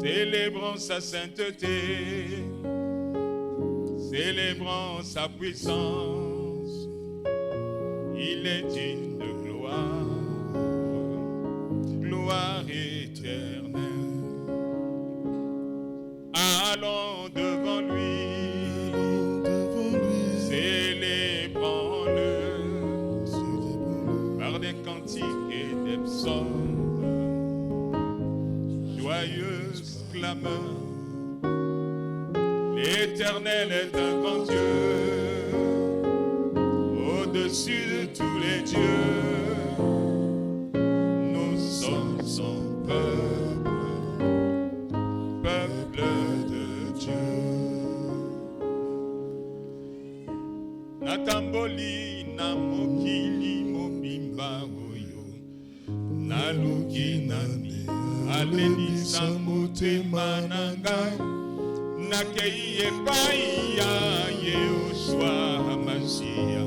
Célébrons sa sainteté, célébrons sa puissance. Il est digne de gloire, gloire éternelle. Allons devant lui, célébrons-le par des cantiques et des psaumes, joyeuses clameurs. L'Éternel est un grand Dieu, au-dessus de tous les dieux. Nous sommes son peuple, peuple de Dieu. Natamboli na mokili mobimba oyo, naluki nani alelisa motema na ngai. Nakei epai ya Yehoshua Hamashia,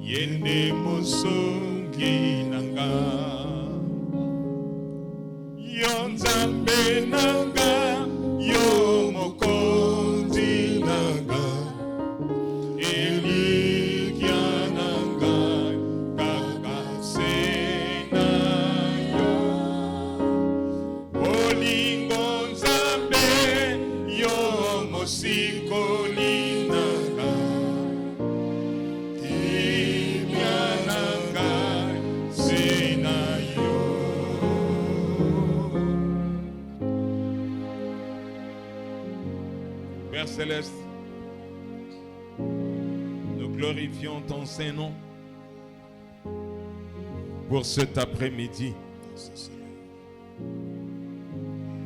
yende mosongi nanga. Yo Nzambe nanga, yo mokonzi nanga, elikya nanga, kakase na yo. Olingo Nzambe, yo mosikoli nanga, kimya nanga, sina yo. Père Céleste, nous glorifions ton Saint-Nom pour cet après-midi.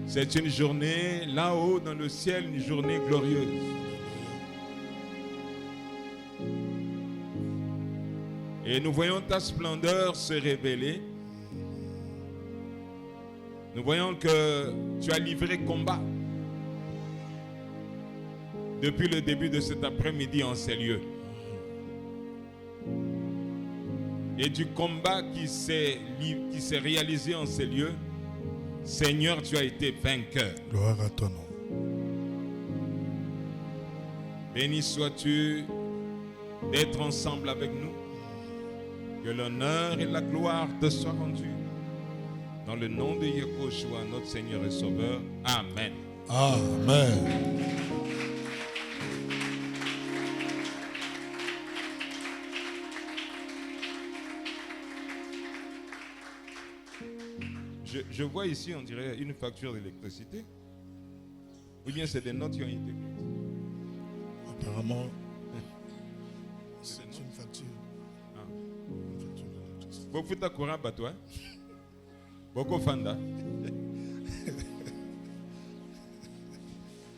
C'est une journée là-haut dans le ciel, une journée glorieuse. Et nous voyons ta splendeur se révéler. Nous voyons que tu as livré combat depuis le début de cet après-midi en ces lieux. Et du combat qui s'est réalisé en ces lieux, Seigneur, tu as été vainqueur. Gloire à ton nom. Béni sois-tu d'être ensemble avec nous. Que l'honneur et la gloire te soient rendus. Dans le nom de Yehoshua, notre Seigneur et Sauveur. Amen. Amen. Je vois ici, on dirait, une facture d'électricité. Ou bien c'est des notes qui ont été mises. Apparemment, c'est une facture. Beaucoup de courant bateau. Beaucoup fanda.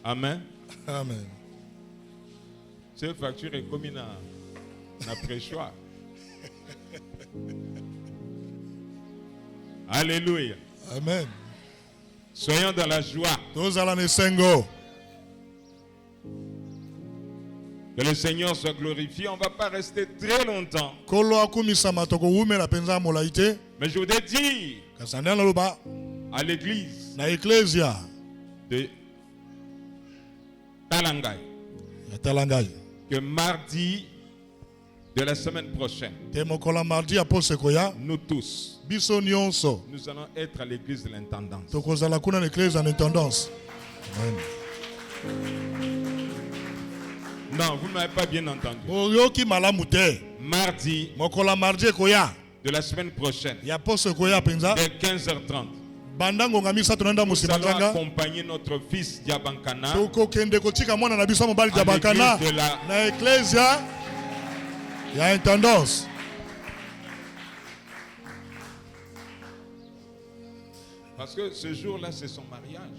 Amen. Amen. Cette facture est comme une pré-choix. Alléluia. Amen. Soyons dans la joie. Que le Seigneur soit glorifié. On ne va pas rester très longtemps. Mais je voudrais dire à l'église de Talangai que mardi de la semaine prochaine, nous tous, nous allons être à l'église de l'intendance. Non, vous ne m'avez pas bien entendu. Mardi de la semaine prochaine, dès 15h30, nous allons accompagner notre fils Diabankana à l'église de la Parce que ce jour-là, c'est son mariage.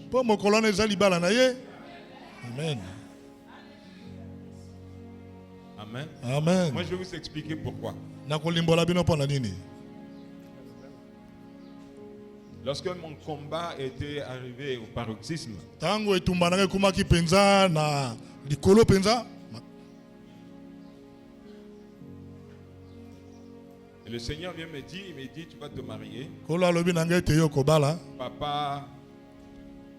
Amen. Amen. Amen. Moi, je vais vous expliquer pourquoi. Lorsque mon combat était arrivé au paroxysme, et le Seigneur vient me dire, il me dit, tu vas te marier. Papa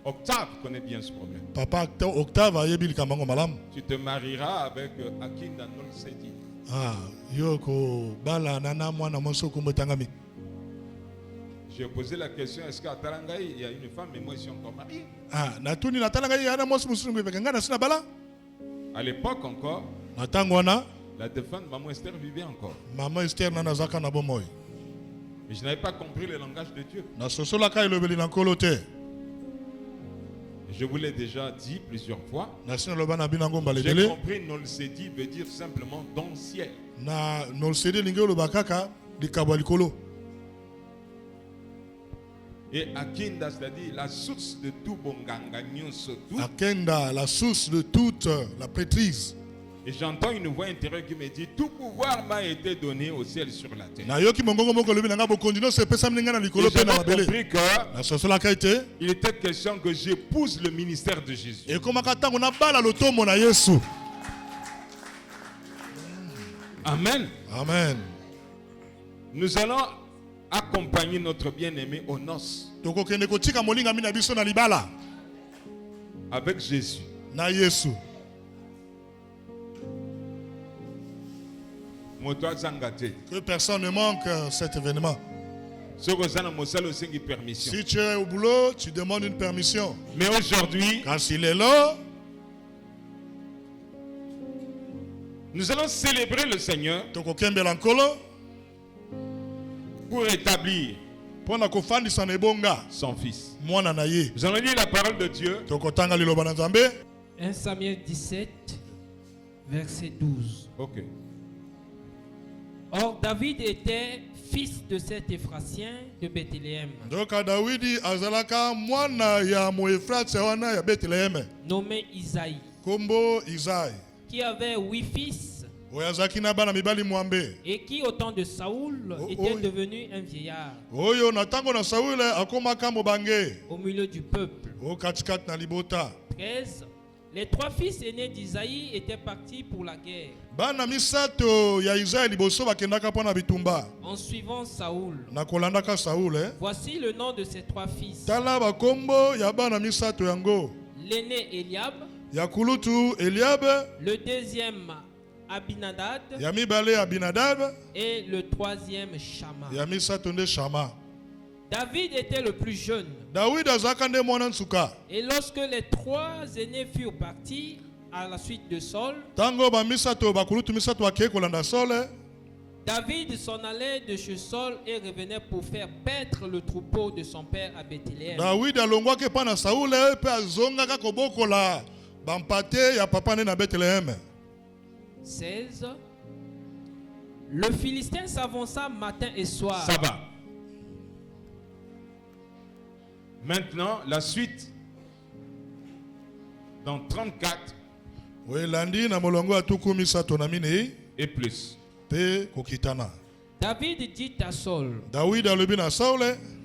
Octave connaît bien ce problème. Papa Octave ayebi likambango malamu. Tu te marieras avec Akinda Nolsedi. Ah, yoko bala nana mwana moso kumbotangami. J'ai posé la question, est-ce qu'à Tarangaï, il y a une femme, mais moi je suis encore marié? Ah, natuni na Tarangaï yana moso musulungu bekanga na sina bala. À l'époque encore, Matangwana, la défunte Maman Esther vivait encore. Maman Esther nana zaka na bomoy. Mais je n'avais pas compris le langage de Dieu. Na sosola kai lobeli na kolote. Je vous l'ai déjà dit plusieurs fois. Na sina lobana binango J'ai mbaledele. compris Nolsedi veut dire simplement dans le ciel. Na nolsedi lingo lobakaka likabwa likolo. Et Akinda, c'est-à-dire la source de tout bonganga nyonso tout. Akenda, la source de toute la prêtrise. Et j'entends une voix intérieure qui me dit tout pouvoir m'a été donné au ciel sur la terre. Na yoki mongongo moko lobi nanga bokondino se pesa mninga na Et likolo pe na j'avais mabele. compris que Na sosola kai te. il était question que j'épouse le ministère de Jésus. Et komaka tango na bala lotomo na Yesu. Amen. Amen. Nous allons accompagner notre bien-aimé aux noces Tokokende kotika molinga mina biso na libala avec Jésus. na Yesu. Moto azangate. Que personne ne manque cet événement. Ce que ça n'a osengi permission. Si tu es au boulot, tu demandes une permission. Mais aujourd'hui, Quand il est là, nous allons célébrer le Seigneur tokokembe lankolo pour établir pona kofandisa na ebonga son fils. mwana na ye. Nous allons lire la parole de Dieu. Tokotanga liloba na Nzambe. 1 Samuel 17, verset 12. Ok. Or, David était fils de cet Éphratien de Bethléem, Ndoka Dawidi azalaka mwana ya Moefrate wana ya Bethlehem. nommé Isaïe, Kombo Isaïe. qui avait 8 fils Oyazaki na bana mibali mwambe. et qui, au temps de Saoul, Oh, était oh. devenu un vieillard Oyo na tango na Saul akomaka mobange. au milieu du peuple. O katikati na libota. 13. Les 3 fils aînés d'Isaïe étaient partis pour la guerre Bana misato ya Isaïe liboso bakendaka pona bitumba. en suivant Saoul. Na kolandaka Saul Voici le nom de ces 3 fils. Tala bakombo ya bana misato yango. L'aîné Eliab, Ya kulutu Eliab, le deuxième Abinadad ya mibale Abinadab, et le troisième Shama. ya misato nde Shama. David était le plus jeune. David azaka nde mwana nsuka. Et lorsque les 3 aînés furent partis à la suite de Saul, Tango ba misato bakulutu misato ake kolanda Saul, David s'en allait de chez Saul et revenait pour faire paître le troupeau de son père à Bethléem. David alongwaki pa na Saul pe azongaka kobokola bampate ya papa ne na Bethlehem. 16. Le Philistin s'avança matin et soir. Ça va. Maintenant, la suite. Dans 34 Welandi na molongo atuku misato na minei et plus. pe kokitana. David dit à Saul, David alobi na Saul,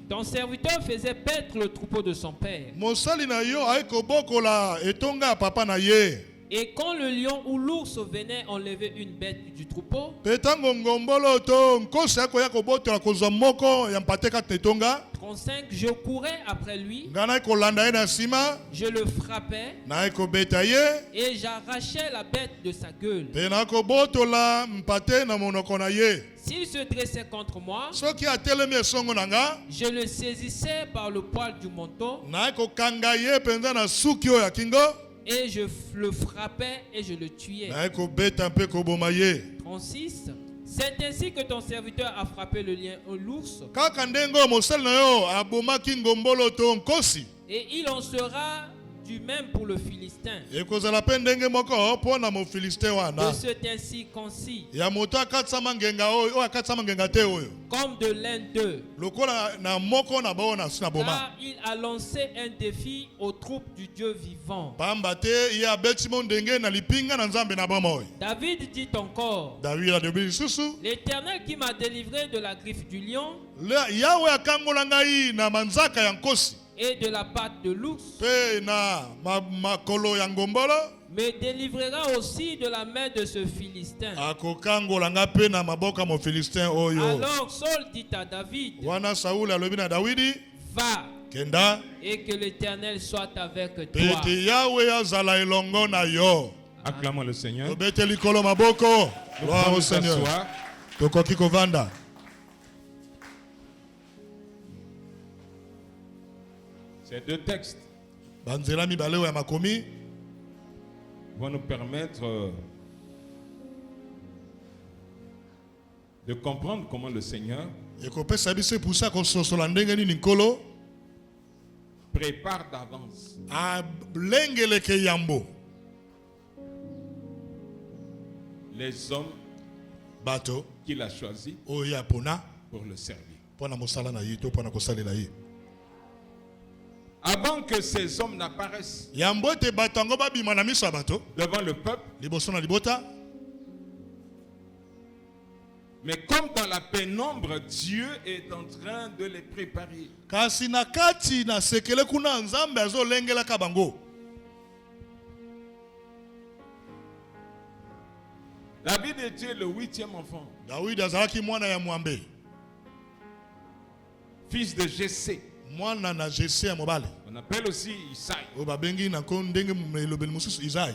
ton serviteur faisait paître le troupeau de son père. mosali na yo ay kobokola etonga ya papa na ye. Et quand le lion ou l'ours venait enlever une bête du troupeau, Pe tango ngombolo to nkosi akoya kobotola kozwa moko ya mpate kati na etonga, 35, je courais après lui, ngai naye kolanda ye na nsima, je le frappais naye kobeta ye, et j'arrachais la bête de sa gueule. pe nakobotola mpate na monoko na ye. S'il se dressait contre moi, Soki atelemi esongo na nga, je le saisissais par le poil du manteau naye kokanga ye mpenza na suki oyo ya kingo, et je le frappais et je le tuais. naye kobeta mpe koboma ye. 36. C'est ainsi que ton serviteur a frappé le lion ou l'ours, Kaka ndenge oyo mosali na yo abomaki ngombolo to nkosi, et il en sera du même pour le Philistin. ekozala mpe ndenge moko mpo na mofilistin De wana cet ainsi concis, ya moto akatisama ngenga oyo akatisama ngenga te oyo comme de l'un d'eux, lokola na moko na bao na sina boma, car il a lancé un défi aux troupes du Dieu vivant. pamba te ye abeti mo ndenge na lipinga na nzambe na bomoi. David dit encore, David alobi lisusu, l'Éternel qui m'a délivré de la griffe du lion yawe akangola ngai na manzaka ya nkosi et de la patte de l'ours, mpe na makolo ya ngombolo, me délivrera aussi de la main de ce Philistin. akokangola nga mpe na maboko ya mofilistin oyo. Alors Saul dit à David, Wana Sauli alobi na Dawidi, va, Kenda. et que l'Éternel soit avec toi. Pete Yahweh azala elongo na yo. Acclamons le Seigneur. Tobete likolo maboko. Nous Gloire pouvons au nous Seigneur. asseoir. Tokoki kovanda. Ces deux textes Banzela mibale ya makomi vont nous permettre de comprendre comment le Seigneur ekopesa biso epusa kososola ndenge nini nkolo prépare d'avance alengeleke yambo les hommes bato qu'il a choisis oyo apona pour le servir. mpona mosala na ye to mpona kosalela ye. Avant que ces hommes n'apparaissent Yambo ete bato yango babima na miso ya bato devant le peuple, liboso na libota, mais comme dans la pénombre, Dieu est en train de les préparer. kasi na kati na sekele kuna nzambe azolengelaka bango. David était le 8e enfant, Dawidi azalaki mwana ya mwambe, fils de Jessé. mwana na Jese ya mobale On appelle aussi Isaïe. oyo babengi na nko ndenge elobeli mosusu Isaïe.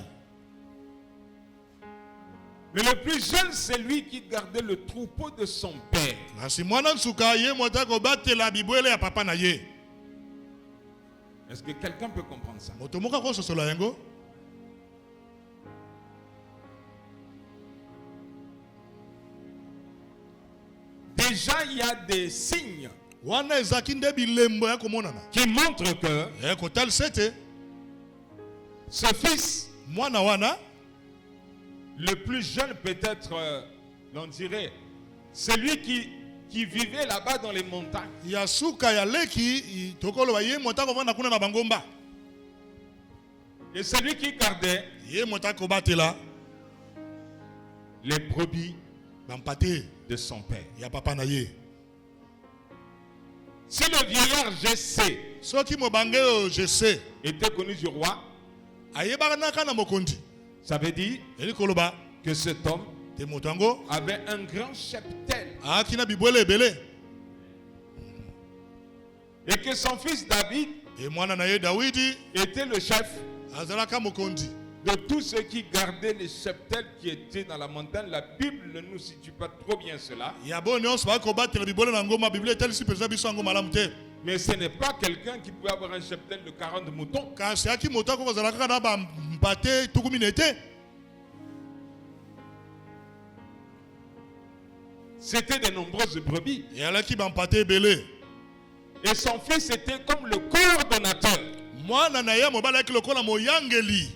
Mais le plus jeune, c'est lui qui gardait le troupeau de son père. kasi mwana nsuka ye moto akobatela bibwele ya papa na ye. Est-ce que quelqu'un peut comprendre ça? Moto moko akososola yango. Déjà, il y a des signes Wana ezaki nde bilembo ya komonana qui montrent que ekotalisa ete ce fils, mwana wana le plus jeune peut-être, l'on dirait, celui qui vivait là-bas dans les montagnes, ya suka ya leki tokoloba ye moto akovanda kuna na bangomba, et celui qui gardait ye moto akobatela les brebis bampate de son père. ya papa na ye. Si le vieillard Jessé Soki mobange oyo Jese était connu du roi, ayebanaka na mokonzi, ça veut dire eli koloba que cet homme te moto yango avait un grand cheptel aaki na bibwele ebele, et que son fils David e mwana na ye Dawidi était le chef azalaka mokonzi de tous ceux qui gardaient les cheptels qui étaient dans la montagne. La Bible ne nous situe pas trop bien cela, ya bo nyonso bakobatela bibwele na ngoma. Biblia etalisi mpenza biso yango malamu te, mais ce n'est pas quelqu'un qui pouvait avoir un cheptel de 40 moutons. kasi aki moto ako kozala kaka na bampate tuku mine te. C'était de nombreuses brebis. Eyalaki bampate ebele, Et son fils était comme le coordonnateur mwana na ye mobali ayaki lokola moyangeli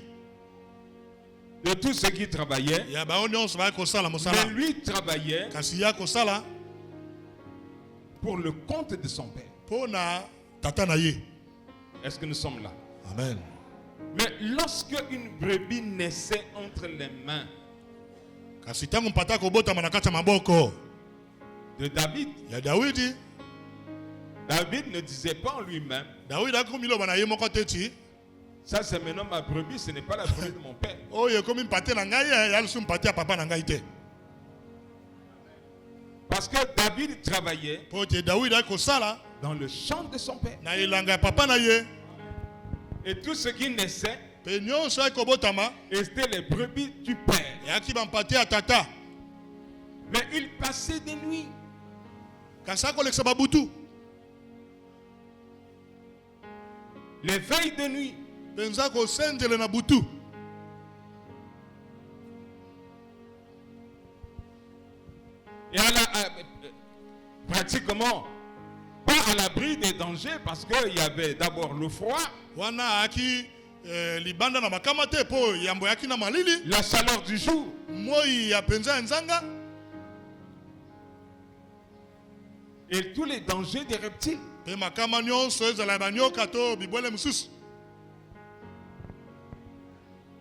de tous ceux qui travaillaient. ya bao nyonso baya kosala Mais mosala, lui travaillait kasi ya kosala pour le compte de son père. mpo na tata na ye. Est-ce que nous sommes là? Amen. Mais lorsque une brebis naissait entre les mains Kasi ntango mpata akobotama na kati ya maboko de David, ya Dawidi, David ne disait pas en lui-même, Dawidi akomi loba na ye moko te ti ça c'est maintenant ma brebis, ce n'est pas la brebis de mon père. oyo ekomi mpate na ngai ya lisu mpate ya papa na ngai te. Parce que David travaillait Mpo te Dawidi ayaki kosala dans le champ de son père. na elanga ya papa na ye, Et tout ce qui naissait, mpe nyonso ayaki kobotama c'était les brebis du père. eyaki bampate ya tata, Mais il passait des nuits. kasi akolekisa babutu, Les veilles de nuit. mpenza kosenzele na butu. Et pratiquement pas à l'abri des dangers parce qu'il y avait d'abord le froid, Wana ayaki libanda na makama te mpo yambo yaki na malili, la chaleur du jour. moi ya mpenza ya nzanga, Et tous les dangers des reptiles. mpe makama nyonso ezala ya banyoka to bibwele mosusu.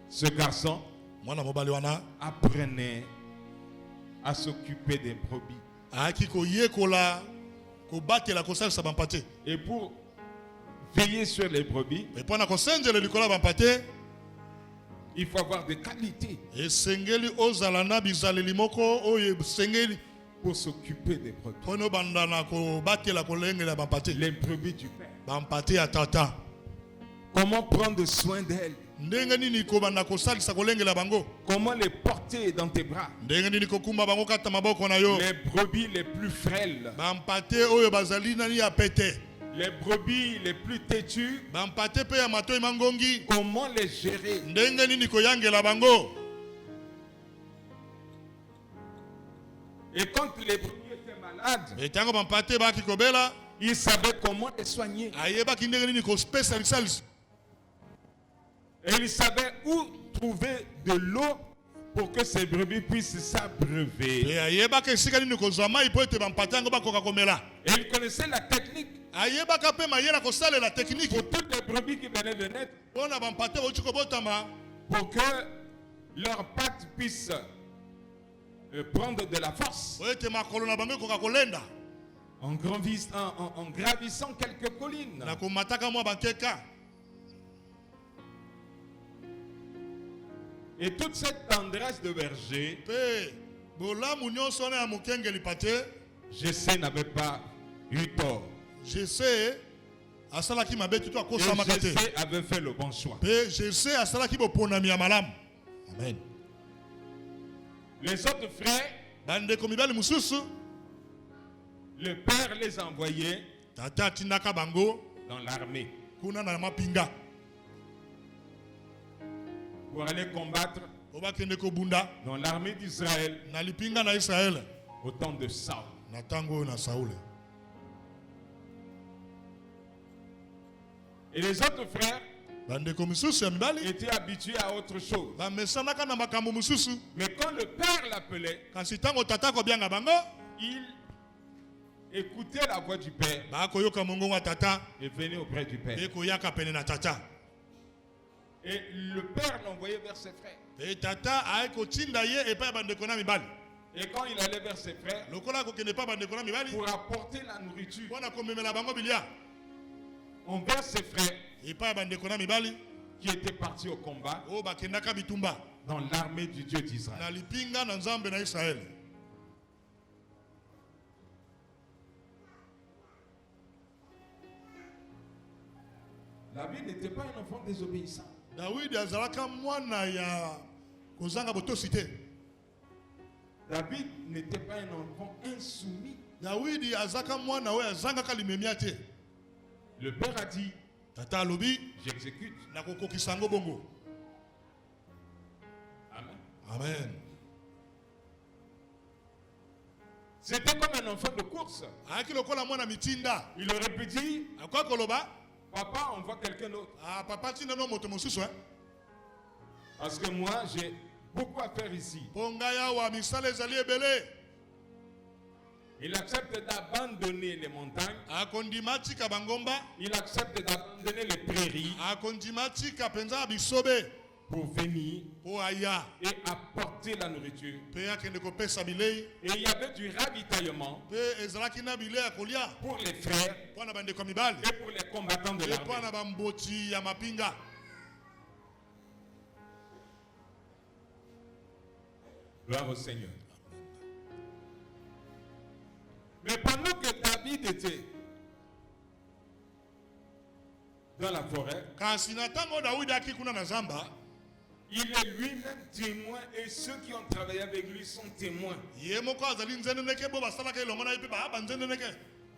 Ce garçon Mwana mobali wana apprenait à s'occuper des brebis. ayaki koyekola kobatela kosalisa bampate, Et pour veiller sur les brebis, mpe mpo na kosenzela likolo ya bampate il faut avoir des qualités. esengeli ozala na bizaleli moko oyo esengeli pour s'occuper des brebis. Pono bandana ko batela ko lengela bampate. Les brebis du Père. Bampate ya tata. Comment prendre soin d'elles? Ndenge nini ko banda ko salisa ko lengela bango? Comment les porter dans tes bras? Ndenge nini ko kumba bango kata maboko na yo? Les brebis les plus frêles. Bampate oyo bazali nani ya pete. Les brebis les plus têtues. Bampate pe ya matoi mangongi. Comment les gérer? Ndenge nini ko yangela bango? Et quand les brebis étaient malades, Et tango bampate ba ki kobela, ils savaient comment les soigner. ayeba ki ndenge nini ko specialize. Et ils savaient où trouver de l'eau pour que ces brebis puissent s'abreuver. Et ayeba ke sika nini ko zama ipo ete bampate yango bakoka komela. Et ils connaissaient la technique Ayeba ka pe mayela ko sala la technique. pour toutes les brebis qui venaient de naître, Pona bampate o chiko botama. pour que leurs pattes puissent prendre de la force O ete makolo na bango koka kolenda. en gravissant quelques collines. Na ko mataka mwa bankeka. Et toute cette tendresse de berger, Pe bolamu nyonso na ya mokengeli pate. Jessé n'avait pas eu tort. Je sais asalaki mabe tuto Et akosa makate. Jessé avait fait le bon choix. Pe je sais asalaki boponami ya malamu. Amen. Les autres frères, Bandeko mibali mususu le père les envoyait tata tindaka bango dans l'armée kuna na mapinga. pour aller combattre Obakende ko bunda dans l'armée d'Israël na lipinga na Israël. au temps de Saul. Na tango na Saul. Et les autres frères Bandeko mususu ya mibali étaient habitués à autre chose. bamesanaka na makambo mususu. Mais quand le père l'appelait, Kasi tango tata ko bianga bango il écoutait la voix du père bakoyoka mongongo ya tata et venait auprès du père. pe koyaka pene na tata. Et le père l'envoyait vers ses frères. Pe tata ay kotinda ye epai ya bandeko na mibali. Et quand il allait vers ses frères Lokola kokende pa bandeko na mibali pour apporter la nourriture, mpona komemela bango bilia envers ses frères epai ya bandeko na mibali qui étaient partis au combat oyo bakendaka bitumba dans l'armée du Dieu na d'Israël. lipinga na nzambe na Israel. David n'était pas un enfant désobéissant. Dawidi azalaka mwana ya kozanga botosi te. David n'était pas un enfant insoumis. Dawidi azaka mwana oyo azangaka limemia te. Le père a dit, Tata alobi j'exécute. nakokokisa yango bongo. Amen. Amen. C'était comme un enfant de course. Ayaki lokola mwana mitinda. Il aurait pu dire, Akwa koloba papa, on voit quelqu'un d'autre. ah papa tinda no moto mosusu hein. Parce que moi, j'ai beaucoup à faire ici. Ponga ya wa misala ezali ebele. Il accepte d'abandonner les montagnes. Akondima tika bangomba. Il accepte d'abandonner les prairies Akondima tika penza bisobe. pour venir Po aya. et apporter la nourriture. Pe akende kopesa bilei. Et il y avait du ravitaillement Pe ezalaki na bilei ya kolia. pour les frères Pona bandeko mibali. et pour les combattants de Pe l'armée. pona bamboti ya mapinga. Gloire au Seigneur. Mais pendant que David était dans la forêt, Kasi na tango Dawidi akikuna na zamba. il est lui-même témoin et ceux qui ont travaillé avec lui sont témoins Ye moko azali nzendeneke bo basalaka elongo na ye pe ba nzendeneke.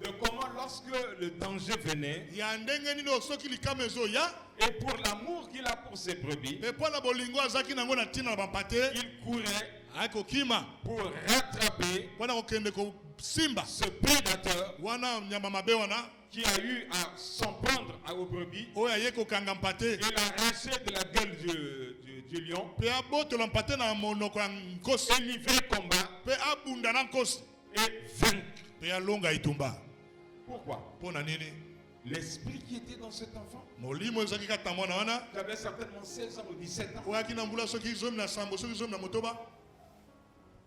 de comment lorsque le danger venait Ya ndenge nini osoki likama ezoya. et pour l'amour qu'il a pour ses brebis, Pe pona bolingo azaki nango na ntina na bampate. il courait Akokima. pour rattraper Pona kokende ko simba. ce prédateur Wana nyama mabe wana. qui a eu à s'en prendre aux brebis Oyo aye kokanga mpate. et l'arracher de la gueule du lion Pe abotola mpate na monoko ya nkosi. et livrer combat Pe abunda na nkosi. et vaincre. Pe alonga itumba. Pourquoi? Pona nini? L'esprit qui était dans cet enfant, Molimo ezaki kata mwana wana. qui avait certainement 16 ans ou 17 ans, Oyo aki na mbula soki zomi na sambo soki zomi na motoba.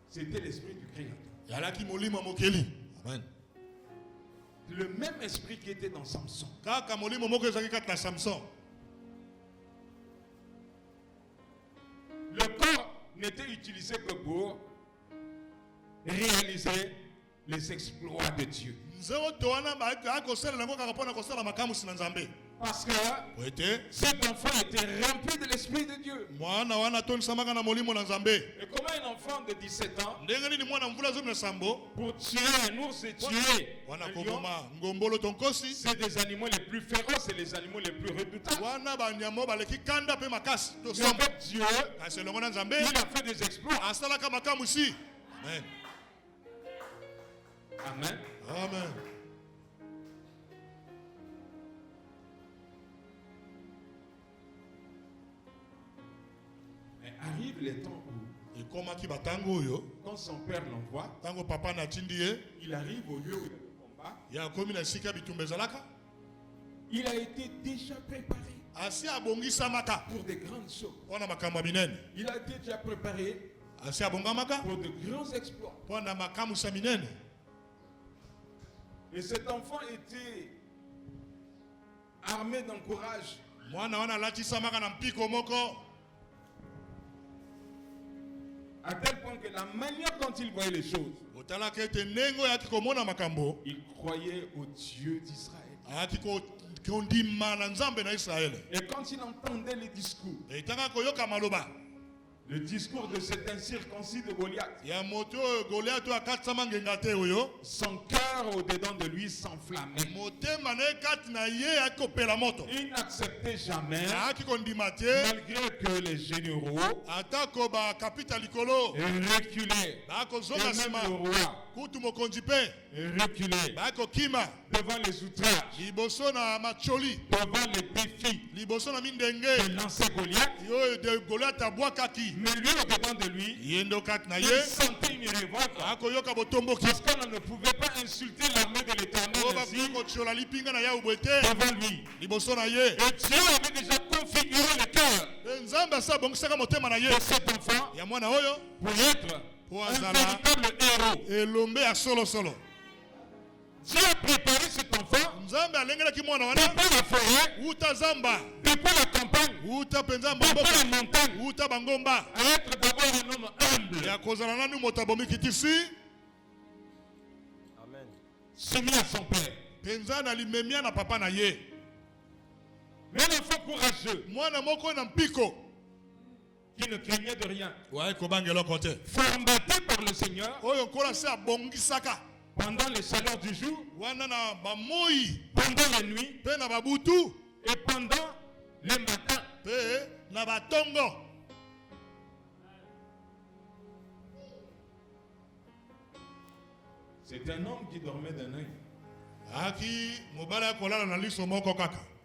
c'était l'esprit du Créateur. Yalaki molimo ya mokeli. Amen. Le même esprit qui était dans Samson. Kaka molimo moko ezaki kata na Samson. Le corps n'était utilisé que pour réaliser les exploits de Dieu. Parce que cet enfant était rempli de l'Esprit de Dieu. Et comment un enfant de 17 ans, pour tuer un ours et tuer un lion, c'est des animaux les plus féroces et les animaux les plus redoutables. Mais avec Dieu, il a fait des exploits. Amen. Amen. Amen. Mais arrive les temps où, quand son père l'envoie, il arrive au lieu de combat. Il a été déjà préparé pour de grandes choses. Il a été déjà préparé pour de grands exploits. Et cet enfant était armé d'un courage. À tel point que la manière dont il voyait les choses, il croyait au Dieu d'Israël. Et quand il entendait les discours, le discours de cet incirconcis de Goliath, son cœur au-dedans de lui s'enflammait. Il n'acceptait jamais, malgré que les généraux reculaient, et même le roi reculait devant les outrages, devant les défis que lançait Goliath. Mais lui, au-dedans de lui, il sentait une révolte. Parce qu'on ne pouvait pas insulter l'armée de l'Éternel devant lui. Et Dieu avait déjà configuré le cœur de cet enfant pour être un véritable héros. Dieu a préparé cet enfant depuis la forêt, depuis la campagne, depuis la montagne, à être d'abord un homme humble, soumis à son père. Mais un enfant courageux, qui ne craignait de rien, formaté par le Seigneur, pendant les chaleurs du jour, pendant la nuit, et pendant les matins. C'est un homme qui dormait d'un œil.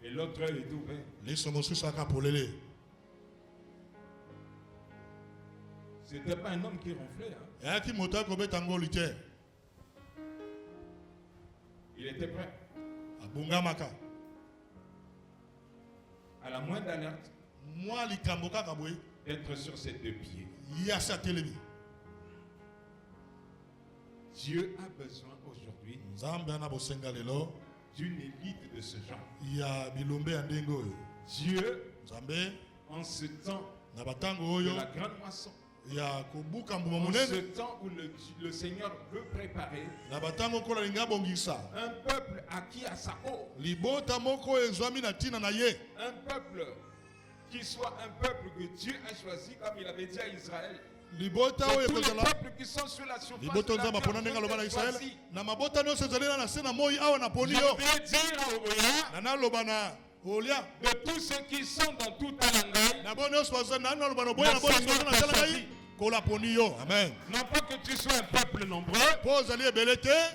Et l'autre œil était ouvert. C'était pas un homme qui ronflait. Il était prêt. À la moindre alerte, d'être sur ses deux pieds. Dieu a besoin aujourd'hui d'une élite de ce genre. Dieu, en ce temps de la grande moisson, en ce temps où le Seigneur veut préparer un peuple acquis à sa eau, un peuple qui soit un peuple que Dieu a choisi, comme il avait dit à Israël. Tous les peuples qui sont sur la surface de la terre sont choisis. Je vais dire à Oya, de tous ceux qui sont dans tout Talangaï, Amen. Non pas que tu sois un peuple nombreux.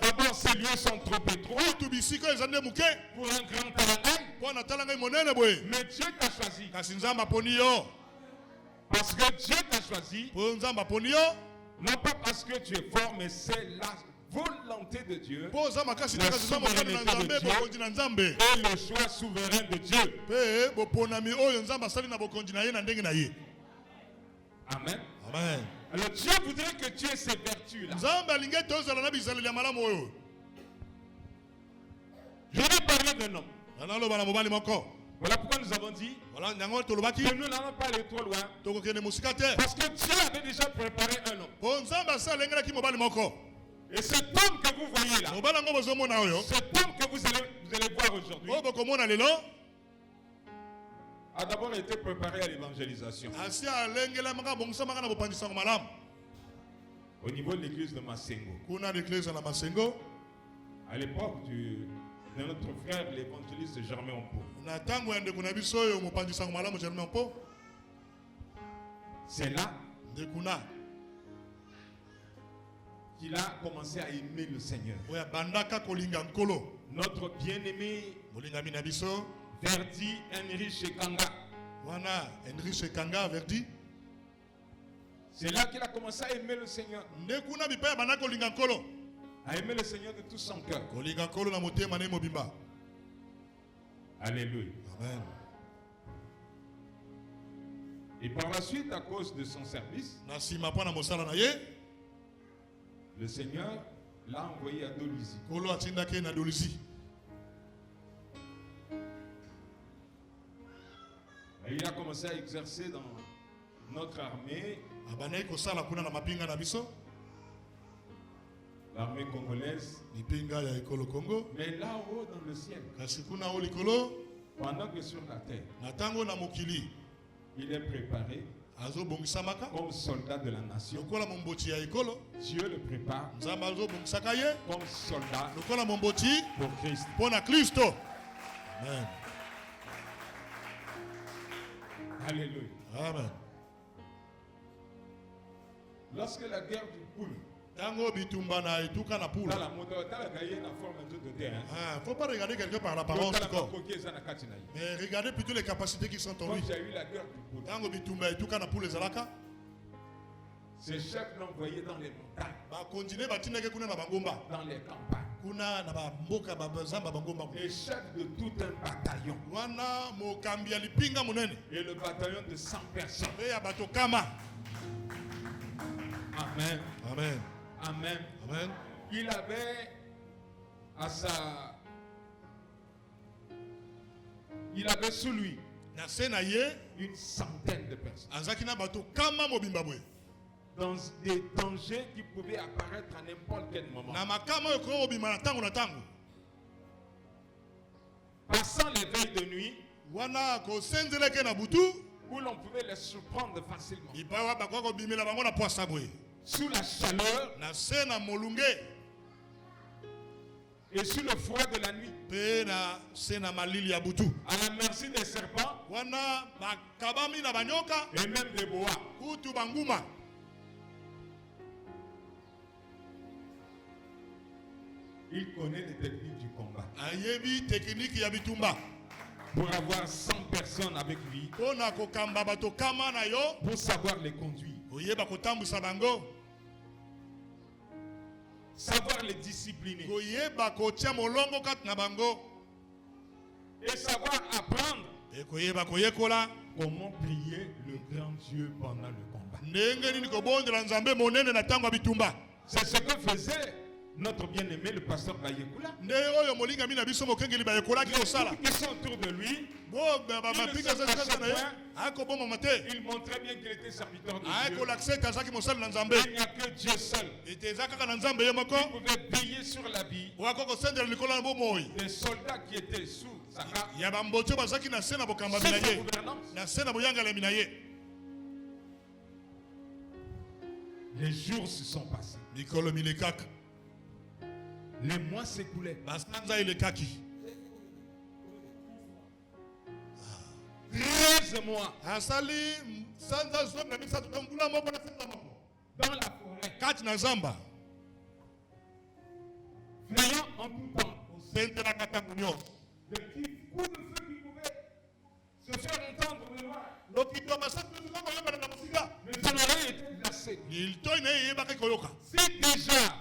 D'abord, ces lieux sont trop étroits pour un grand Talangaï. Mais Dieu t'a choisi. Parce que Dieu t'a choisi. Non pas parce que tu es fort, mais c'est la volonté de Dieu, la souveraineté de Dieu et le choix souverain de Dieu. Amen. Amen. Alors Dieu voudrait que tu aies ces vertus-là. Je vais parler d'un homme. Voilà pourquoi nous avons dit que nous n'allons pas aller trop loin. Parce que Dieu avait déjà préparé un homme. Et cet homme que vous voyez là, mobala ngo bozomona oyo cet homme que vous allez voir aujourd'hui, oyo bokomona lelo a d'abord été préparé à l'évangélisation. asi alengelamaka bongisamaka na bopanzisango malamu Au niveau de l'église de Masengo. kuna l'église na Masengo À l'époque de notre frère l'évangéliste Germain Ompo. na ntango ya ndeko na biso oyo mopanzisango malamu Germain Mpo C'est là ndekuna qu'il a commencé à aimer le Seigneur. oyo abandaka kolinga nkolo Notre bien-aimé molingami na biso Verdi Henri Shekanga. wana Henri Shekanga Verdi C'est là qu'il a commencé à aimer le Seigneur. ndekuna bipai abandaka kolinga nkolo À aimer le Seigneur de tout son cœur. kolinga nkolo na motema na ye mobimba. Alléluia. Amen. Et par la suite, à cause de son service, na nsima mpo na mosala na ye le Seigneur l'a envoyé à Dolisie. nkolo atindaki ye na Dolisie. Et il a commencé à exercer dans notre armée, abandaki kosala kuna na mapinga na biso l'armée congolaise, mipinga ya ekolo Congo mais là-haut dans le ciel, kasi kuna o likolo pendant que sur la terre, na ntango na mokili il est préparé azobongisamaka comme soldat de la nation. lokola momboti ya ekolo Dieu le prépare nzambe azobongisaka ye comme soldat lokola momboti pour Christ. mpo na Kristo. Amen. Alléluia. Amen. Lorsque la guerre du poule, Tango bitumba na etuka na dans pula. la moto, dans la gaïe, dans la forme de terrain. Faut pas regarder quelqu'un par l'apparence du corps, Comme mais regardez plutôt les capacités qui sont en lui. j'ai eu la guerre du poule, Tango bitumba etuka na pula ezalaka ces chefs l'ont envoyé dans les montagnes, ba continuer batindaki kuna na bangomba dans les campagnes. kuna na bamboka bazamba bangomba Les chefs de tout un bataillon. wana mokambi ya lipinga munene Et le bataillon de 100 personnes. pe ya bato kama. Amen. Amen. Amen. Amen. Il avait à il avait sous lui Na se na ye une centaine de personnes. azaki na bato kama mobimba boye Dans des dangers qui pouvaient apparaître à n'importe quel moment. na makama oyo koyo obima na ntango na ntango Passant les veilles de nuit, wana kosenzeleke na butu où l'on pouvait les surprendre facilement. ipawa bakoka kobimela bango na poasa boye Sous la chaleur na se na molunge et sous le froid de la nuit. pe na se na malili ya butu À la merci des serpents wana bakabami na banyoka et même des boas. kutu banguma. Il connaît les techniques du combat. Ayebi tekniki ya bitumba Pour avoir 100 personnes avec lui, mpo na kokamba bato kama na yo pour savoir les conduire, koyeba kotambwisa bango savoir les discipliner koyeba kotia molongo kati na bango et savoir apprendre e koyeba koyekola comment prier le grand Dieu pendant le combat. ndenge nini kobondela nzambe monene na ntango ya bitumba. C'est ce que faisait notre bien-aimé le pasteur Bayekula. nde oyo molingami na biso mokengeli bayekolaki kosala Qui sont autour de lui, mapika na ye akobomama te il montrait bien qu'il était serviteur de Dieu. akolakisa ete azalaki mosali na nzambe Il n'y a que Dieu seul ete eza kaka na nzambe ye moko qui pouvait veiller sur la vie oako kosendela likolo na bomoi des soldats qui étaient sous sa garde, ya bamboti oyo bazalaki na se na bokambami sous na sa ye gouvernance. na se na boyangalami na ye. Les jours se sont passés. mikolo milekaka Les mois s'écoulaient. basanza elekaki 13 mois asali sanza zomi na misato to mbula moko na sanza moko dans la forêt, kati na zamba veillant en tout temps. osentelaka ntango nyonso De petits coups de feu qui pouvaient se faire entendre de loin. lokito ya masasi ozuka koyokana na mosika Mais son oreille était glacée. lilitoi na ye eyebaki koyoka Si déjà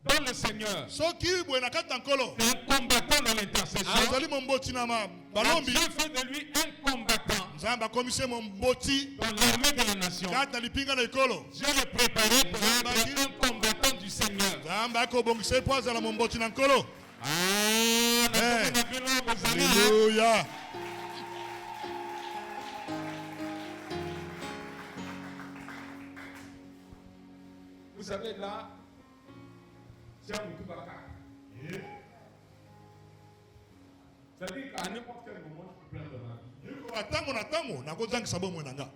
dans le Seigneur, soki boye na kati na nkolo un combattant dans l'intercession, azali momboti na balombi Dieu fait de lui un combattant nzambe akomisi ye momboti dans l'armée de la nation. kati na lipinga na ekolo. Dieu le préparait pour être un combattant du Seigneur. nzambe akobongisa ye mpo azala momboti na nkolo. Amen. Alléluia. Vous savez, là, C'est-à-dire qu'à n'importe quel moment, je peux perdre ma vie. Atango na tango nakozangisa bomoi nanga.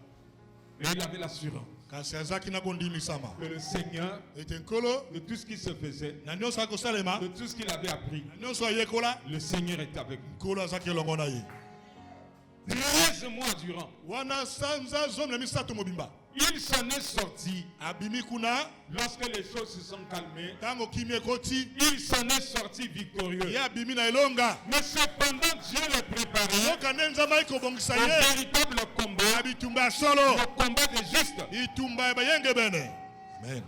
Mais il avait l'assurance Kasi azaki nakondimisama. que le Seigneur, Ete nkolo de tout ce qui se faisait, na nyonso akosalema de tout ce qu'il avait appris, na nyonso ayekola le Seigneur était avec lui. nkolo azaki elongo na ye. 13 mois durant, Wana sanza zomi na misato mobimba il s'en est sorti. abimi kuna Lorsque les choses se sont calmées, tango kimi ekoti il s'en est sorti victorieux. ye abimi na elonga. Mais cependant, Dieu le préparait Yoka nde nzambe ekobongisa au ye véritable combat, na bitumba ya solo, le combat des justes. bitumba ya bayenge bene. Amen.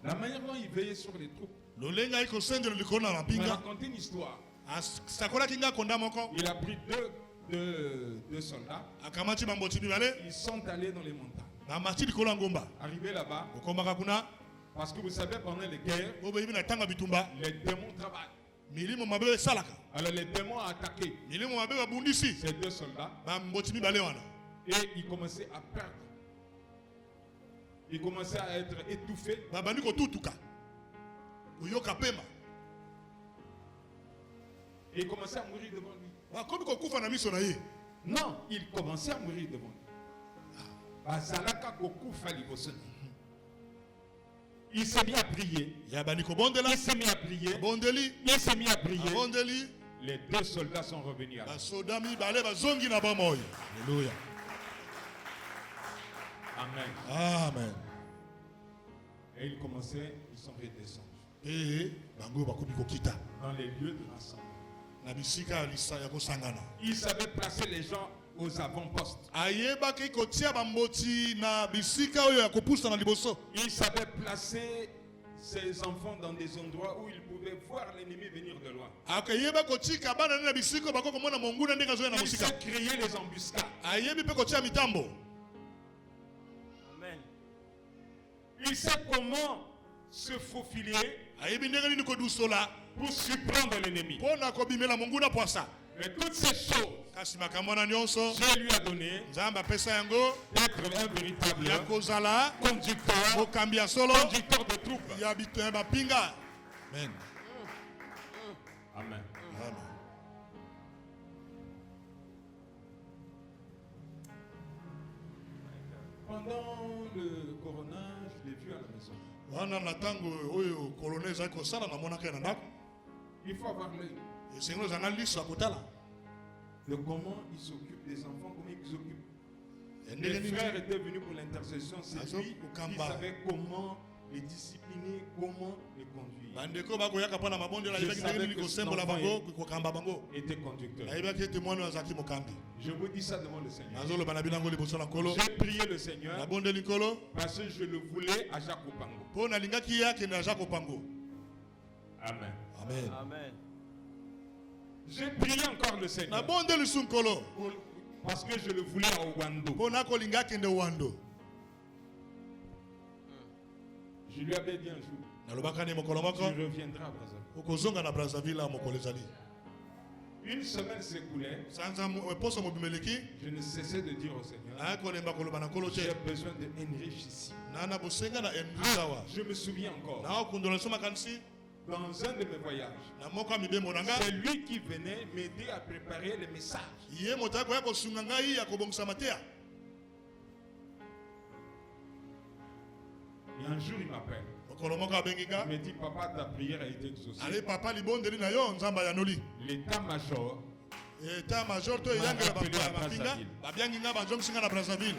La manière dont il veillait sur les troupes. Lolenge ayaki kosengela likolo na Il m'a mapinga raconté une histoire. asakolaki nga konda moko Il a pris deux soldats. akamati bamboti mibale Ils sont allés dans les montagnes. bamati likolo ya ngomba Arrivés là-bas, okombaka kuna parce que vous savez, pendant les guerres, po boyebi na ntango ya bitumba les démons travaillent. milimo mabe esalaka Alors les démons ont attaqué milimo mabe babundisi ces deux soldats bamboti mibale wana et ils commençaient à perdre. Ils commençaient à être étouffés. babandi kotutuka koyoka pema Et ils commençaient à mourir devant lui. bakomi kokufa na miso na ye. Non, ils commençaient à mourir devant lui. Bazalaka kokufa liboso na ye. Il s'est mis à prier. ya bandi kobondela Il s'est mis à prier. abondeli Il s'est mis à prier. abondeli Les deux soldats sont revenus à lui. basoda mibale bazongi na bomoi. Alléluia. Amen. Amen. Et ils commençaient, ils sont redescendus bango bakomi kokita dans les lieux de rassemblement. na bisika ya kosangana. Ils savaient placer les gens aux avant-postes. Ayebaki kotia bamboti na bisika oyo ya kopusa na liboso. Ils savaient placer ces enfants dans des endroits où ils pouvaient voir l'ennemi venir de loin. Akayeba kotika bana na bisika bako komona monguna ndenge zoya na Ils musika. savaient créer les embuscades. Ayebi pe kotia mitambo. Amen. Ils savent comment se faufiler Ayebi ndenge nini kodusola pour surprendre l'ennemi. pona kobimela monguna poasa. Mais toutes ces choses, Kasi makambo na nyonso Dieu lui a donné Nzambe apesa yango d'être un véritable ya kozala conducteur, mokambi ya solo conducteur de troupes. ya bito bapinga. Amen. Amen. Amen. Pendant le coronage, je l'ai vu à la maison. Wana na tango oyo colonel ezali kosala namonaka ye na ndako Il faut avoir l'œil esengo ezanga liso ya kotala de comment il s'occupe des enfants, comment il s'occupe. ndenge Les nini frères étaient venus pour l'intercession, c'est Azo lui qui Kukamba. savait comment les discipliner, comment les conduire. bandeko bakoyaka mpo na mabondela Je ayebaki ndenge savais nini que kosembola cet bango enfant kokamba bango Était conducteur. nayebaki ete mwana oyo azalaki mokambi. Je vous dis ça devant le Seigneur. nazoloba na bino yango liboso na nkolo J'ai prié le Seigneur nabondeli nkolo parce que je le voulais à Jacques Opango. mpo nalingaki ye akende na jako pango. Amen. Amen. Amen. J'ai prié encore le Seigneur nabondeli su nkolo parce que je le voulais à Ouando. mpo nakolinga akende wando. Je lui avais dit un jour, nalobaka ni mokolo tu moko reviendras à Brazzaville. okozonga na brazzaville a mokolo ezali Une semaine s'écoulait, sanza poso mobimeleki je ne cessais de dire au Seigneur, nakolemba koloba na nkolo j'ai te besoin de Henrich ici. nana bosenga na enri awa Je me souviens encore, naokundola so makanisi dans un de mes voyages, na moko ya mibembo na nga c'est lui qui venait m'aider à préparer les messages. ye moto akoya kosunga ngai ya kobongisa mateya. Et un jour, il m'appelle. mokolo moko abengi Il nga me dit, papa, ta prière a été exaucée. ale papa libondeli na yo nzambe ayanoli L'état-major eta major to eyangela Appelé à mapinga Brazzaville. babyangi nga bazongisinga na brazzaville.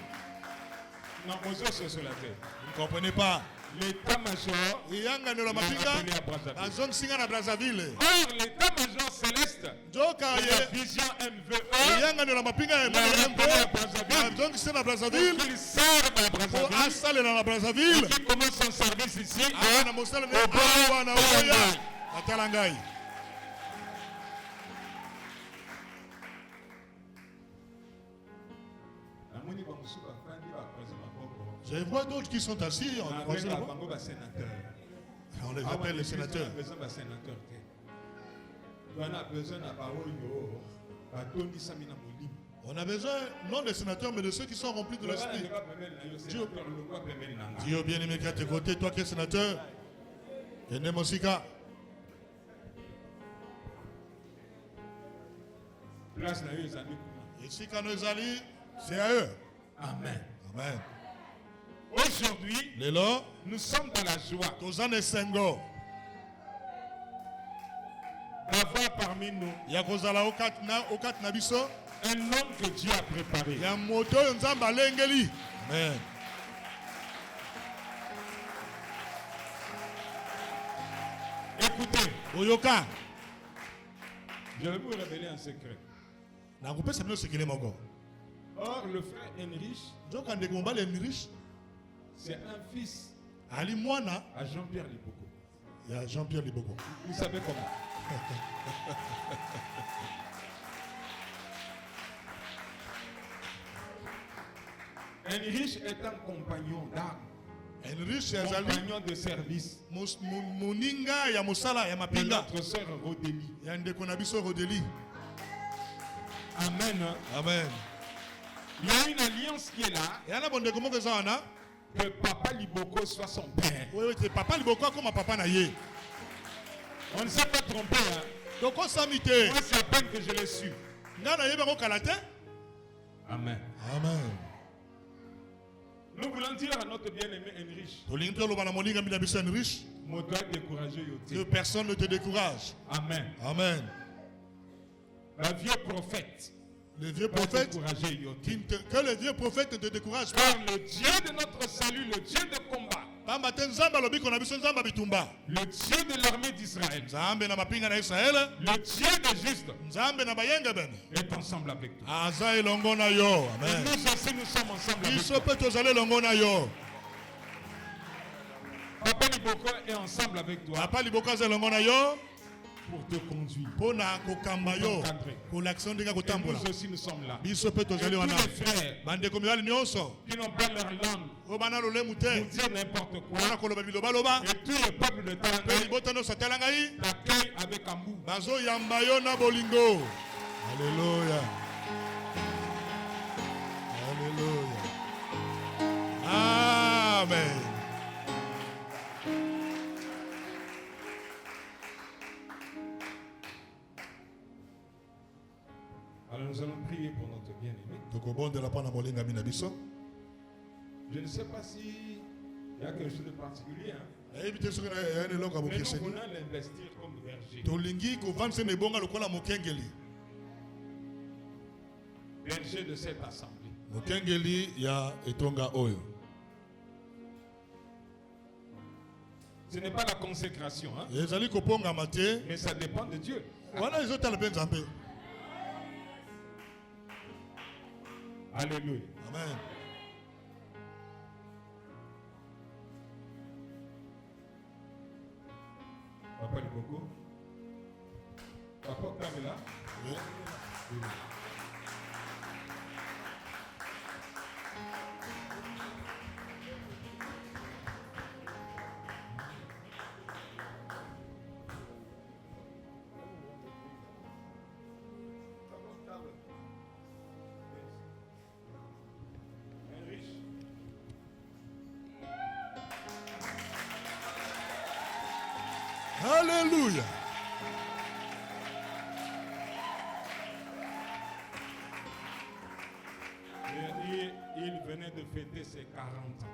n'a osé se la tête. Vous ne comprenez pas? L'état-major eyanganelo m'a mapinga appelé à Brazzaville. bazongisinga na brazzaville. Or, l'état-major céleste nzoka de la ye vision MVE, eyanganelo mapinga ya bazongisinga na brazzaville il sert à po Brazzaville, asalela na brazzaville. qui commence son service ici, aa na mosala ne awa na oya atala ngai. Je vois d'autres qui sont assis, on les appelle les sénateurs. On a besoin non des sénateurs, mais de ceux qui sont remplis de l'esprit. Dieu bien-aimé qui est à tes côtés, toi qui es sénateur, Kenemosika. Ici, quand nous allons, c'est à eux. Amen. Amen. Aujourd'hui, nous sommes dans la joie d'avoir parmi nous un homme que Dieu a préparé. Amen. Écoutez, Oyoka. Je vais vous révéler un secret. Or, le frère Henrich, c'est un fils à Jean-Pierre Liboko. Il y a Jean-Pierre Liboko. Vous savez comment? Henrich est un compagnon d'armes. Compagnon de service. De notre sœur Rodélie. Amen. Amen. Il y a une alliance qui est là. Que Papa Liboko soit son père. Oui, Papa Liboko comme papa naïe. On ne s'est pas trompé. Donc on s'est Moi, c'est à peine que je l'ai su. Amen. Amen. Nous voulons dire à notre bien-aimé Henrich. Que personne ne te décourage. Amen. Amen. Le vieux prophète. Le vieux prophète. Que le vieux prophète ne te décourage pas. Car le Dieu de notre salut, le Dieu de combat. Le Dieu de l'armée d'Israël. Le Dieu des justes. Est ensemble avec toi. Amen. Et nous aussi nous sommes ensemble avec toi. Papa Liboko est ensemble avec toi. Pour te conduire. Pour t'encadrer. Et nous aussi nous sommes là. Et tous les frères qui n'ont pas leur langue pour dire n'importe quoi. Et tout le peuple de Talanga t'accueille avec amour. Alléluia. Alléluia. Amen. Alors nous allons prier pour notre bien-aimé. Je ne sais pas s'il y a quelque chose de particulier. Mais nous voulons l'investir comme berger. Berger de cette assemblée. Ce n'est pas la consécration. Mais ça dépend de Dieu. Alléluia. Amen. Papa Liboko. Papa Kamela. Oui. Alléluia. Il venait de fêter ses 40 ans.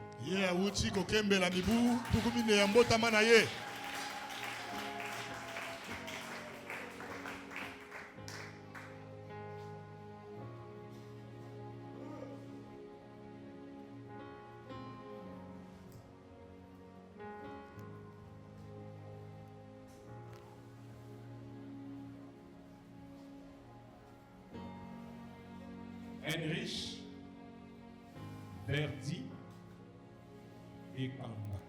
Henrich, Verdi et Kamba.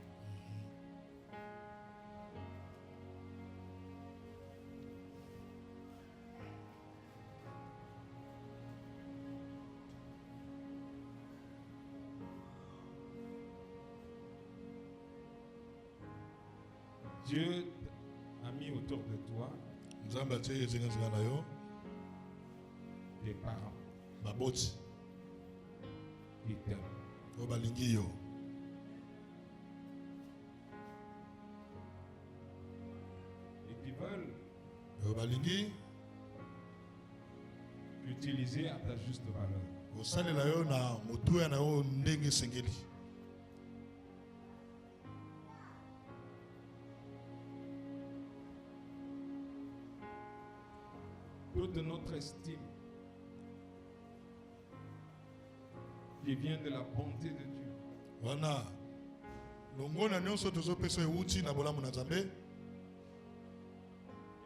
Dieu a mis autour de toi des parents. baboti qui t'aiment. oyo balingi yo Et qui veulent oyo balingi l'utiliser à ta juste valeur. kosalela yo na motuya na yo ndenge esengeli. Toute notre estime qui vient de la bonté de Dieu. wana longona nyonso tozopesa euti na bolamu na Nzambe.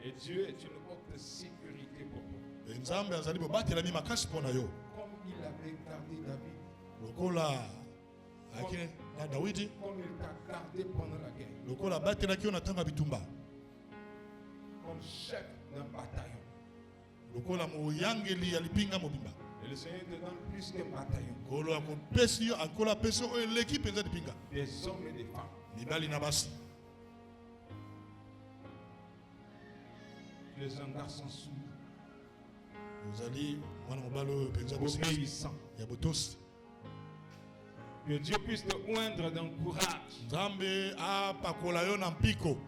Et Dieu est une haute sécurité pour toi. Nzambe azali bobatelami makasi mpo na yo Comme il avait gardé David. lokola ayaki na Dawidi, Comme il t'a gardé pendant la guerre. lokola abatelaki yo na ntango ya bitumba, Comme chef d'un bataillon. lokola moyangeli ya lipinga mobimba. Et le Seigneur te donne plus qu'un bataillon. Kolo akopesi yo akola apesi yo oyo eleki mpenza lipinga, Des hommes et des femmes. mibali na basi. Tu es un garçon soumis, ozali mwana mobali oyo mpenza bosinga obéissant. ya botosi. Que Dieu puisse te oindre d'un courage. Nzambe apakola yo na mpiko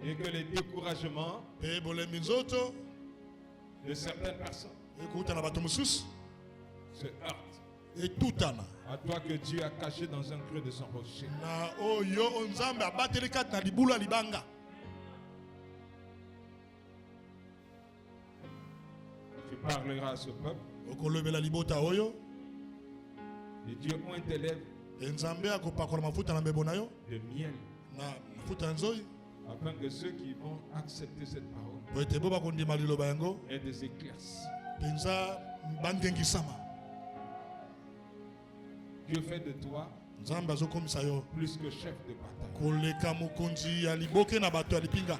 Et que les découragements mpe bolembi nzoto de certaines personnes ekouta na bato mosusu se heurtent etutana à toi que Dieu a caché dans un creux de son rocher. na oyo Nzambe abateli kati na libulu ya libanga. Tu parleras à ce peuple okolobela libota oyo et Dieu oint tes lèvres Nzambe akopakola mafuta na mbebo na yo de miel na mafuta ya nzoi afin que ceux qui vont accepter cette parole po ete bo bakondima liloba yango aient des éclaircies. mpenza bangengisama. Dieu fait de toi Nzambe azokomisa yo plus que chef de bataille. koleka mokonzi ya liboke na bato ya lipinga.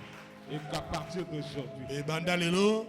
Et qu'à partir d'aujourd'hui, Ebanda lelo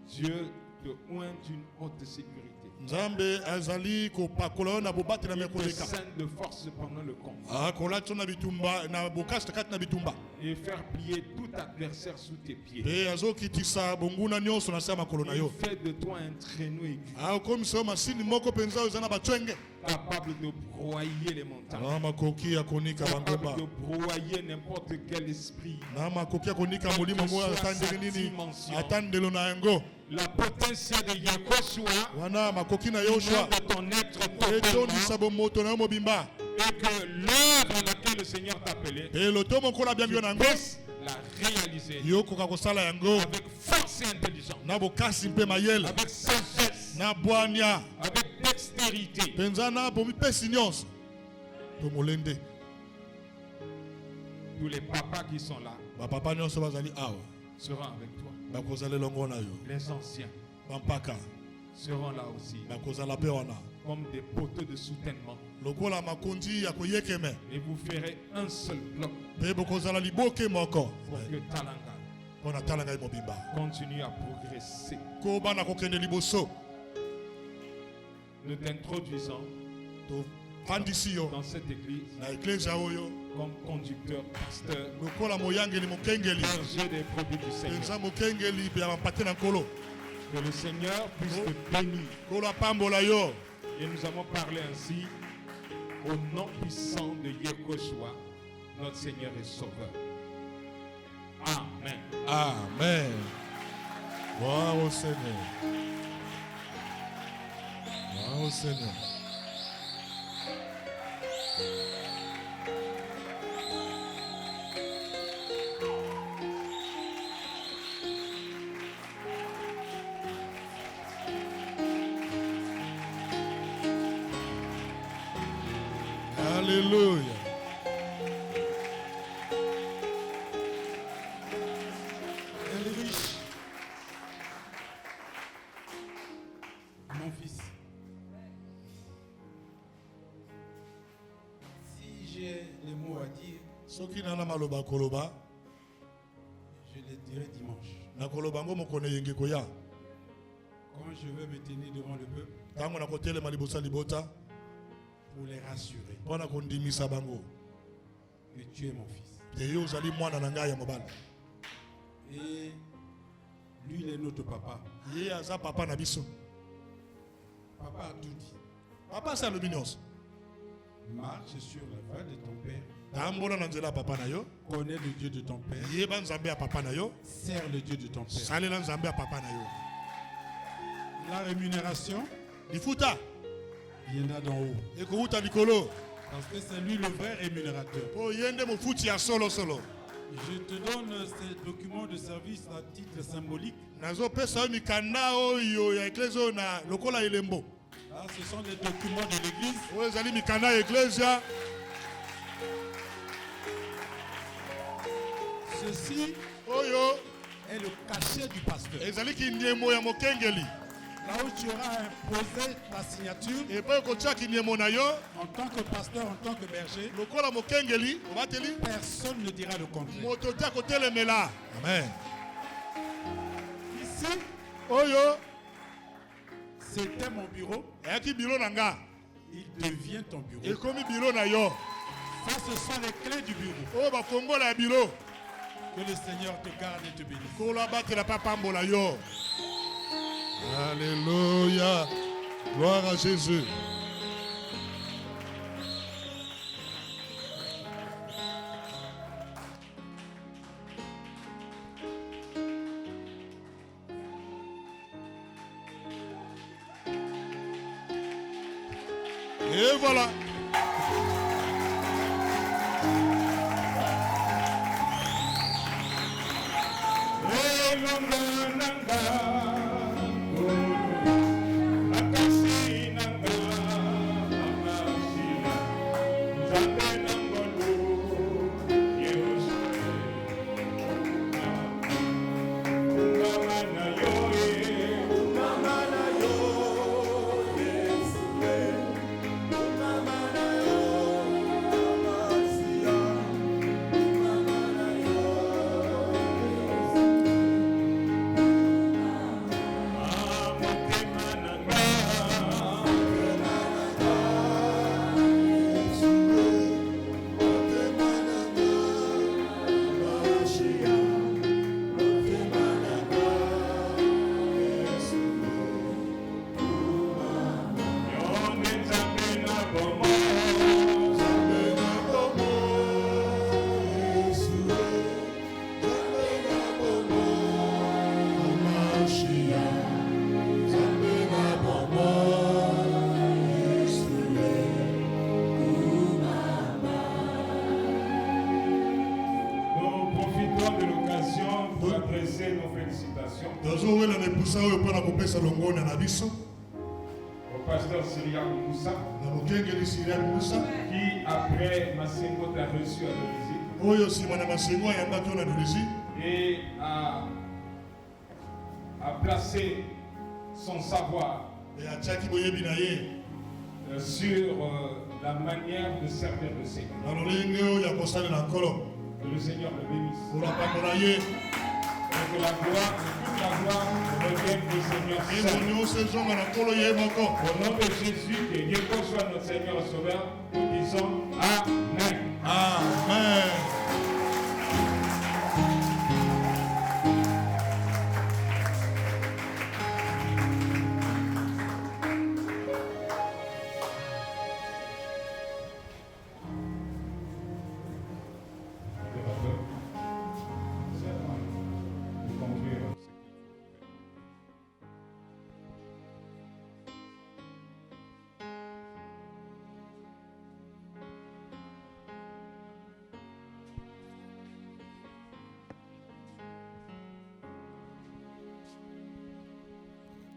Dieu te oint d'une haute sécurité. Nzambe azali kopakola yo na bobatela Il me te koleka scène de force pendant le combat. akolati yo na bitumba na bokasi kati na bitumba Et faire plier tout adversaire sous tes pieds. mpe azokitisa bonguna nyonso na se ya makolo na Il yo fait de toi un traîneau aigu, akomisa yo masini moko mpenza oyo eza na bacwenge capable de broyer les montagnes, na makoki ya konika capable bangomba de broyer n'importe quel esprit. na makoki ya konika molimo ngo ata ndenge nini ata ndelo na yango La potentia de Yehoshua, wana makoki na nom Yoshua de ton être totalement, etondisa bomoto na yo mobimba et que l'œuvre à laquelle le Seigneur t'a appelé, mpe loto moko olabyangi yo na yango puisse la réaliser yokoka kosala yango avec force et intelligence, na bokasi mpe mayele avec sagesse, na bwania avec dextérité. mpenza na bomipesi nyonso to molende. Tous les papas qui sont là bapapa nyonso bazali awa seront avec toi. bakozala elongo na yo, Les anciens bampaka seront là aussi, bakozala mpe wana comme des poteaux de soutènement. lokola makonzi ya koyekeme Et vous ferez un seul bloc mpe bokozala liboke moko pour que Talanga mpo na tala ngai mobimba continue à progresser. kobana kokende liboso. Nous t'introduisons tofandisi yo dans cette église na eklezia oyo comme conducteur, pasteur, lokola moyangeli mokengeli berger des produits du Seigneur. mpenza mokengeli mpe ya bampate na nkolo Que le Seigneur puisse te bénir. nkolo apambola yo. Et nous avons parlé ainsi au nom puissant de Yehoshua, notre Seigneur et Sauveur. Amen. Amen. Gloire au Seigneur. Gloire au Seigneur. Alléluia. Elle est riche. Mon fils, si j'ai les mots à dire, Soki nana maloba koloba je les dirai dimanche. na koloba ngo mokone yenge koya Quand je vais me tenir devant le peuple tango na kotelema liboso ya libota pour les rassurer mpo na kondimisa bango que tu es mon fils. te yo ozali mwana na ngai ya mobali Et Lui, il est notre papa. Ye aza papa na biso. Papa a tout dit. Papa c'est luminos. Marche sur la voie de ton père. Tambola na nzela papa na yo. Connais le Dieu de ton père. Ye ba nzambe ya papa na yo. Sers le Dieu de ton père. Salela nzambe ya papa na yo. La rémunération Lifuta viendra d'en haut. ekouta likolo. Parce que c'est lui le vrai rémunérateur. Po yende mofuti ya solo solo. Je te donne ces documents de service à titre symbolique. Nazo pesa mikanda oyo ya eklezio na lokola elembo. Là, ce sont des documents de l'église. Oyo ezali mikanda ya eklezia. Ceci Oyo est le cachet du pasteur. ezali kindiemo ya mokengeli. Là où tu auras imposé ta signature Epo kotia kindiemo na yo. en tant que pasteur, en tant que berger, Lokola mokengeli obateli. personne ne dira le contraire. Moto te akotelemela. Amen. Ici, Oyo c'était mon bureau. eyaki biro na nga. Il devient ton bureau. Ekomi biro na yo. Ça, ce sont les clés du bureau. Oyo bafongola ya biro. Que le Seigneur te garde et te bénisse. Kola batela papambola yo. Alléluia. Gloire à Jésus. Et voilà. tozowela na epusa oyo mpona kopesa longona na biso Au pasteur Syriac Moussa, na mokengeli Syriac Moussa qui après Massengo t'a reçu à l'Élysée oyo nsima na masengo ayambaki oyo na Dolisie et a placé son savoir e atiaki boyebi na ye sur la manière de servir le Seigneur. na lolenge oyo ya kosalela nkolo Que le Seigneur le bénisse. kolapambola ye Et que la gloire revienne au Seigneur seul. emo nyonso ezonga na nkolo ye moko Au nom de Jésus, que Dieu soit notre Seigneur et Sauveur, nous disons Amen. amen.